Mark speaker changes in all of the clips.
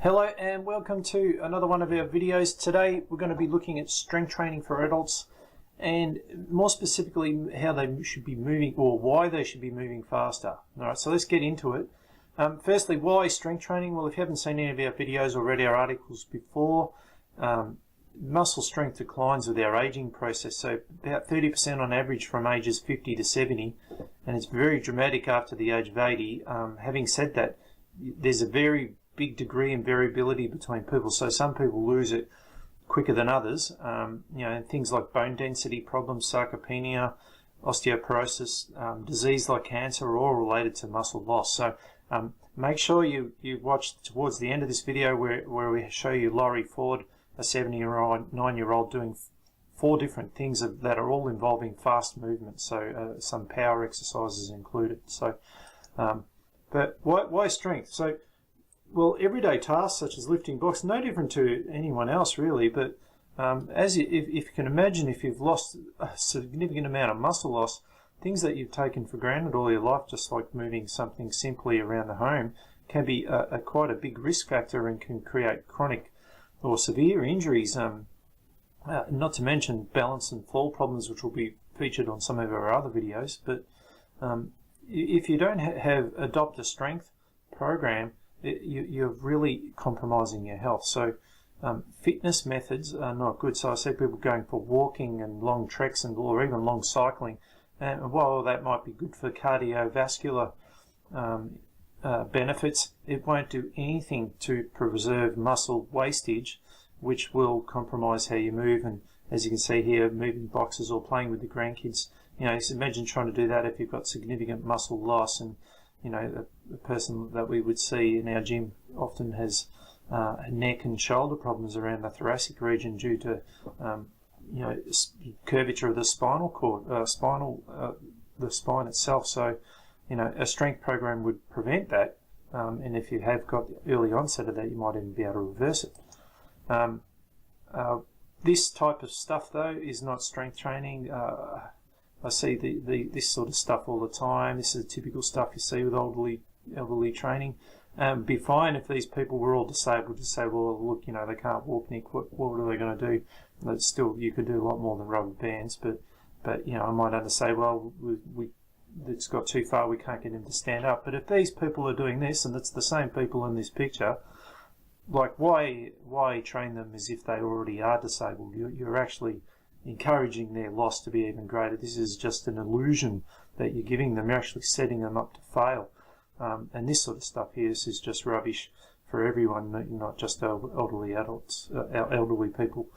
Speaker 1: Hello and welcome to another one of our videos. Today we're going to be looking at strength training for adults and more specifically how they should be moving or why they should be moving faster. Alright, so let's get into it. Firstly, why strength training? Well, if you haven't seen any of our videos or read our articles before, muscle strength declines with our aging process, so about 30% on average from ages 50 to 70, and it's very dramatic after the age of 80. Having said that, there's a very big degree in variability between people, so some people lose it quicker than others. Things like bone density problems, sarcopenia, osteoporosis, disease like cancer are all related to muscle loss. So make sure you watch towards the end of this video where we show you Laurie Ford, a 79-year-old, doing 4 different things that are all involving fast movement, so some power exercises included. So, but why strength? So, well, everyday tasks such as lifting blocks, no different to anyone else really, but if you can imagine, if you've lost a significant amount of muscle loss, things that you've taken for granted all your life, just like moving something simply around the home, can be quite a big risk factor and can create chronic or severe injuries, not to mention balance and fall problems, which will be featured on some of our other videos. But if you don't adopt a strength program, you're really compromising your health. So fitness methods are not good. So I see people going for walking and long treks or even long cycling, and while that might be good for cardiovascular benefits, it won't do anything to preserve muscle wastage, which will compromise how you move. And as you can see here, moving boxes or playing with the grandkids, so imagine trying to do that if you've got significant muscle loss. And the person that we would see in our gym often has neck and shoulder problems around the thoracic region due to curvature of the spinal cord, the spine itself. So a strength program would prevent that, and if you have got early onset of that, you might even be able to reverse it. This type of stuff though is not strength training. I see this sort of stuff all the time. This is the typical stuff you see with elderly training. Be fine if these people were all disabled to say, well, look, they can't walk, Nick. What are they going to do? But still, you could do a lot more than rubber bands. But I might understand, well, it's got too far. We can't get him to stand up. But if these people are doing this, and it's the same people in this picture, like why train them as if they already are disabled? You're actually encouraging their loss to be even greater. This is just an illusion that you're giving them. You're actually setting them up to fail. And this sort of stuff here is just rubbish for everyone, not just elderly adults, elderly people.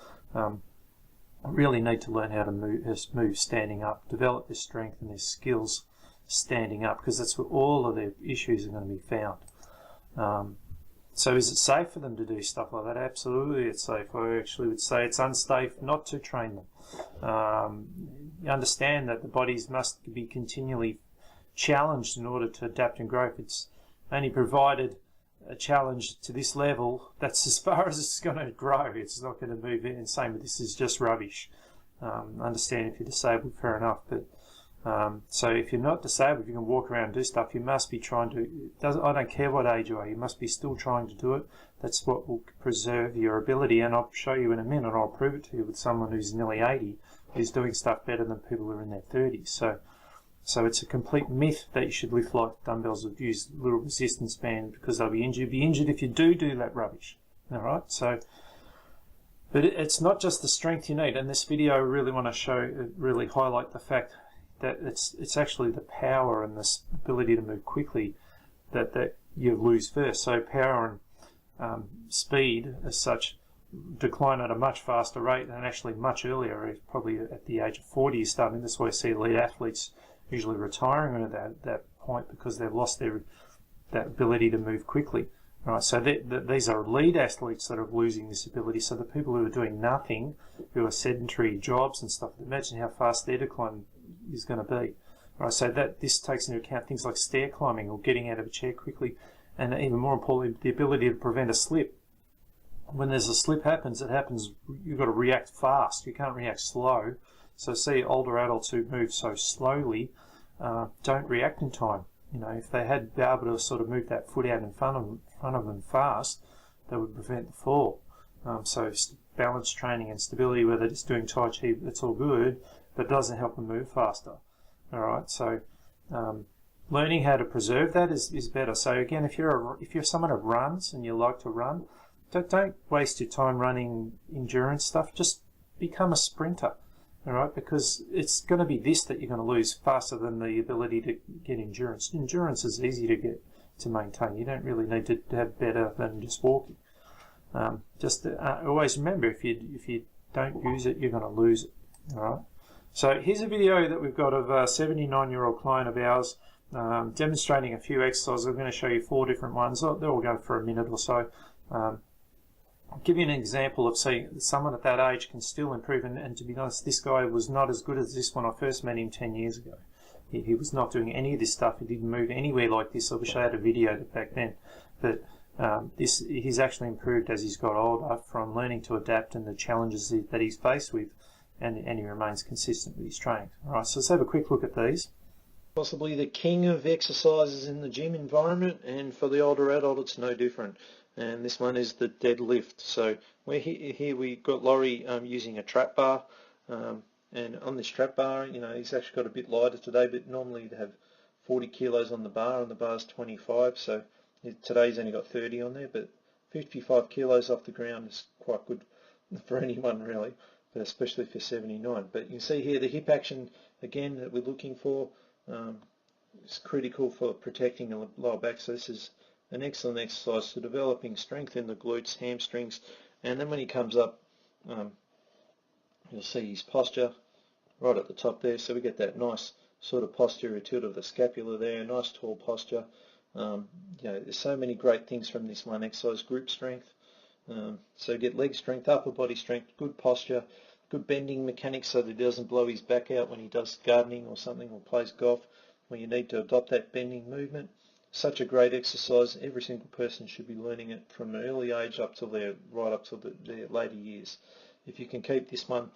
Speaker 1: Really need to learn how to move standing up, develop their strength and their skills standing up, because that's where all of their issues are going to be found. So is it safe for them to do stuff like that? Absolutely it's safe. I actually would say it's unsafe not to train them. You understand that the bodies must be continually challenged in order to adapt and grow. If it's only provided a challenge to this level, that's as far as it's going to grow. It's not going to move in. And same with this is just rubbish. Understand if you're disabled, fair enough, but so if you're not disabled, if you can walk around and do stuff, you must be trying to, I don't care what age you are, you must be still trying to do it. That's what will preserve your ability, and I'll show you in a minute, I'll prove it to you with someone who's nearly 80, who's doing stuff better than people who are in their 30s. So it's a complete myth that you should lift light dumbbells or use little resistance band because they'll be injured. You'll be injured if you do that rubbish. Alright, so, but it's not just the strength you need. In this video, I really want to really highlight the fact that it's actually the power and the ability to move quickly that you lose first. So power and speed as such decline at a much faster rate and actually much earlier. Probably at the age of 40 you're starting. That's why I see elite athletes usually retiring at that point, because they've lost that ability to move quickly. Right, so these are elite athletes that are losing this ability. So the people who are doing nothing, who are sedentary jobs and stuff, imagine how fast their decline is going to be. Right, so this takes into account things like stair climbing or getting out of a chair quickly, and even more importantly, the ability to prevent a slip. When there's a slip happens, you've got to react fast. You can't react slow. So see older adults who move so slowly don't react in time. If they had been able to sort of move that foot out in front of them fast, that would prevent the fall. So balance training and stability, whether it's doing Tai Chi, it's all good, but it doesn't help them move faster. All right, so learning how to preserve that is better. So again, if you're someone who runs and you like to run, don't waste your time running endurance stuff. Just become a sprinter. All right, because it's going to be this that you're going to lose faster than the ability to get endurance. Endurance is easy to maintain. You don't really need to have better than just walking. Just always remember, if you don't use it, you're going to lose it. All right. So here's a video that we've got of a 79-year-old client of ours demonstrating a few exercises. I'm going to show you 4 different ones. They'll all go for a minute or so. I'll give you an example of seeing someone at that age can still improve. And to be honest, this guy was not as good as this when I first met him 10 years ago. He was not doing any of this stuff. He didn't move anywhere like this. I wish I had a video back then. But he's actually improved as he's got older from learning to adapt and the challenges that he's faced with, and he remains consistent with his training. All right, so let's have a quick look at these.
Speaker 2: Possibly the king of exercises in the gym environment, and for the older adult it's no different. And this one is the deadlift. So we're here we got Laurie using a trap bar, and on this trap bar, you know, he's actually got a bit lighter today, but normally you'd have 40 kilos on the bar, and the bar's 25, so today he's only got 30 on there, but 55 kilos off the ground is quite good for anyone really, but especially for 79. But you can see here the hip action again that we're looking for is critical for protecting the lower back. So this is an excellent exercise for developing strength in the glutes, hamstrings, and then when he comes up, you'll see his posture right at the top there. So we get that nice sort of posterior tilt of the scapula there, nice tall posture. You know, there's so many great things from this one exercise. Group strength, so get leg strength, upper body strength, good posture, good bending mechanics so that he doesn't blow his back out when he does gardening or something, or plays golf, where you need to adopt that bending movement. Such a great exercise. Every single person should be learning it from an early age up till right up to their later years. If you can keep this one,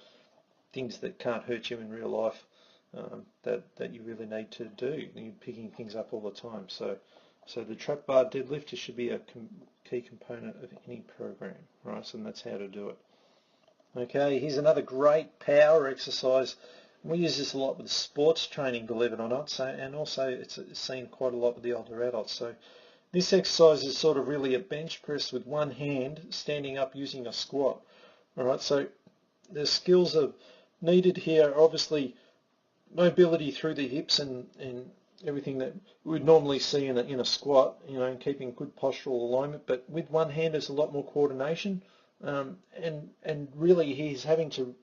Speaker 2: things that can't hurt you in real life, that you really need to do. You're picking things up all the time. So the trap bar deadlift should be a key component of any program, right? So that's how to do it. Okay, here's another great power exercise. We use this a lot with sports training, believe it or not. So, and also it's seen quite a lot with the older adults. So this exercise is sort of really a bench press with one hand standing up using a squat. All right, so the skills are needed here. Obviously, mobility through the hips and everything that we'd normally see in a squat, you know, and keeping good postural alignment. But with one hand, there's a lot more coordination, and really he's having to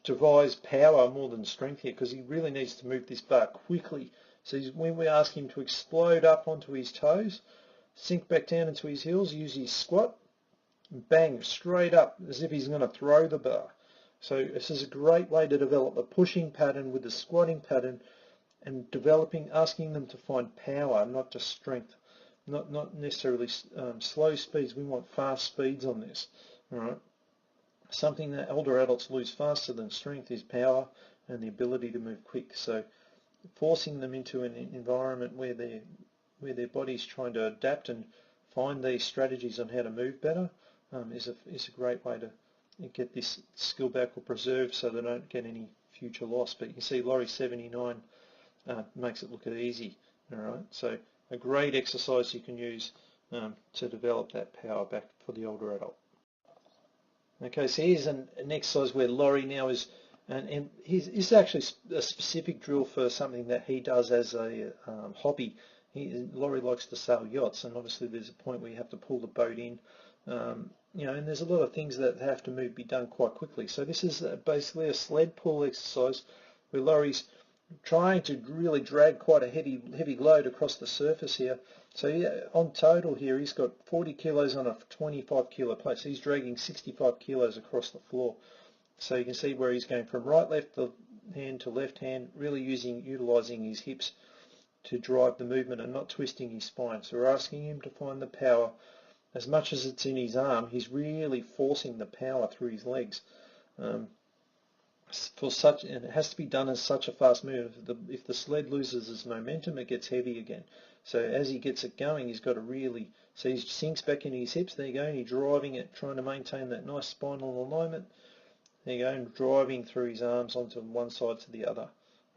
Speaker 2: devise power more than strength here, because he really needs to move this bar quickly. So when we ask him to explode up onto his toes, sink back down into his heels, use his squat, and bang, straight up as if he's going to throw the bar. So this is a great way to develop a pushing pattern with the squatting pattern, and asking them to find power, not just strength, not necessarily slow speeds. We want fast speeds on this. All right. Something that older adults lose faster than strength is power and the ability to move quick. So forcing them into an environment where their body's trying to adapt and find these strategies on how to move better is a great way to get this skill back or preserved, so they don't get any future loss. But you can see Laurie 79 makes it look easy. All right, so a great exercise you can use to develop that power back for the older adult. Okay, so here's an exercise where Laurie now is, and he's actually a specific drill for something that he does as a hobby. Laurie likes to sail yachts, and obviously there's a point where you have to pull the boat in, you know, and there's a lot of things that have to be done quite quickly. So this is basically a sled pull exercise where Laurie's trying to really drag quite a heavy load across the surface here. So yeah, on total here, he's got 40 kilos on a 25 kilo plate. So he's dragging 65 kilos across the floor. So you can see where he's going from left hand to left hand, really utilizing his hips to drive the movement and not twisting his spine. So we're asking him to find the power. As much as it's in his arm, he's really forcing the power through his legs. And it has to be done as such a fast move. If the sled loses its momentum, it gets heavy again. So as he gets it going, he's got to really, so he sinks back into his hips, there you go, and he's driving it, trying to maintain that nice spinal alignment. There you go, and driving through his arms onto one side to the other.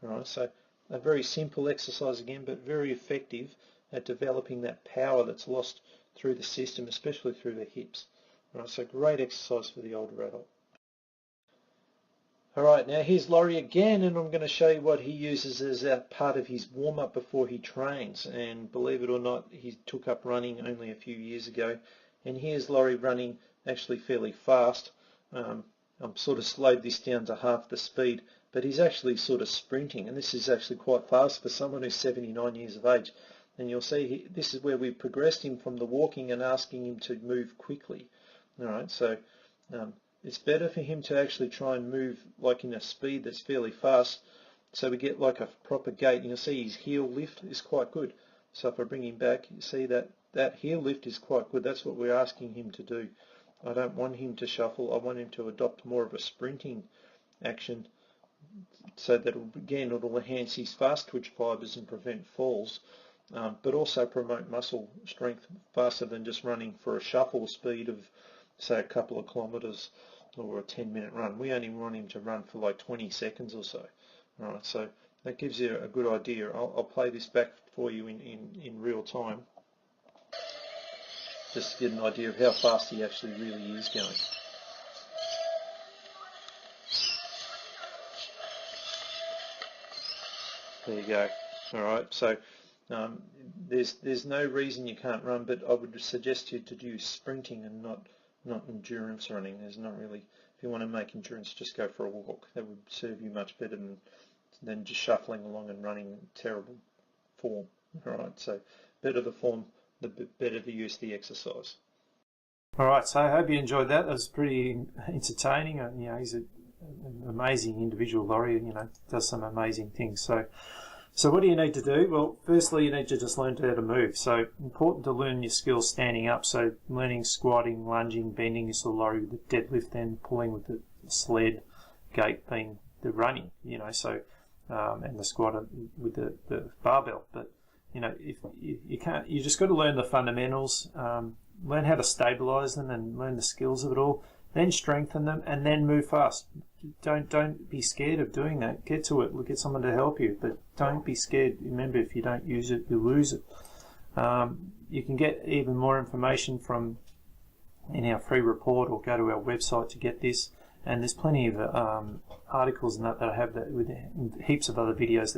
Speaker 2: All right, so a very simple exercise again, but very effective at developing that power that's lost through the system, especially through the hips. All right, so great exercise for the older adult. Alright, now here's Laurie again, and I'm going to show you what he uses as a part of his warm-up before he trains. And believe it or not, he took up running only a few years ago. And here's Laurie running actually fairly fast. I'm sort of slowed this down to half the speed, but he's actually sort of sprinting, and this is actually quite fast for someone who's 79 years of age. And you'll see this is where we've progressed him from the walking and asking him to move quickly. Alright, so it's better for him to actually try and move like in a speed that's fairly fast, so we get like a proper gait. And you'll see his heel lift is quite good. So if I bring him back, you see that heel lift is quite good. That's what we're asking him to do. I don't want him to shuffle. I want him to adopt more of a sprinting action, so that again it'll enhance his fast twitch fibers and prevent falls, but also promote muscle strength faster than just running for a shuffle speed of, say, a couple of kilometres or a 10-minute run. We only want him to run for like 20 seconds or so. All right, so that gives you a good idea. I'll play this back for you in real time, just to get an idea of how fast he actually really is going. There you go. All right, so there's no reason you can't run, but I would suggest you to do sprinting and not endurance running. There's not really, if you want to make endurance, just go for a walk. That would serve you much better than just shuffling along and running in terrible form. All right, so better the form, the better the use of the exercise.
Speaker 1: All right, so I hope you enjoyed that. It was pretty entertaining. You know, he's an amazing individual, Laurie, and does some amazing things. So what do you need to do? Well, firstly, you need to just learn how to move. So important to learn your skills standing up. So learning squatting, lunging, bending. You saw Laurie with the deadlift, then pulling with the sled, gait being the running. So and the squat with the barbell. But if you can't, you just got to learn the fundamentals. Learn how to stabilize them and learn the skills of it all. Then strengthen them and then move fast. Don't be scared of doing that. Get to it. Get someone to help you, but don't be scared. Remember, if you don't use it, you lose it. You can get even more information in our free report, or go to our website to get this. And there's plenty of articles and that I have that with heaps of other videos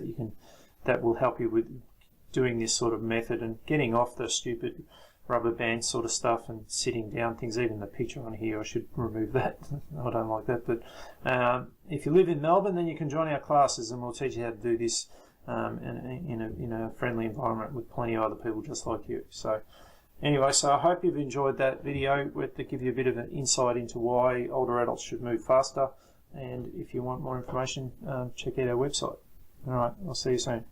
Speaker 1: that will help you with doing this sort of method and getting off the stupid rubber band sort of stuff and sitting down things. Even the picture on here, I should remove that. I don't like that. But if you live in Melbourne, then you can join our classes, and we'll teach you how to do this in a friendly environment with plenty of other people just like you. So anyway, so I hope you've enjoyed that video to give you a bit of an insight into why older adults should move faster. And if you want more information, check out our website. All right, I'll see you soon.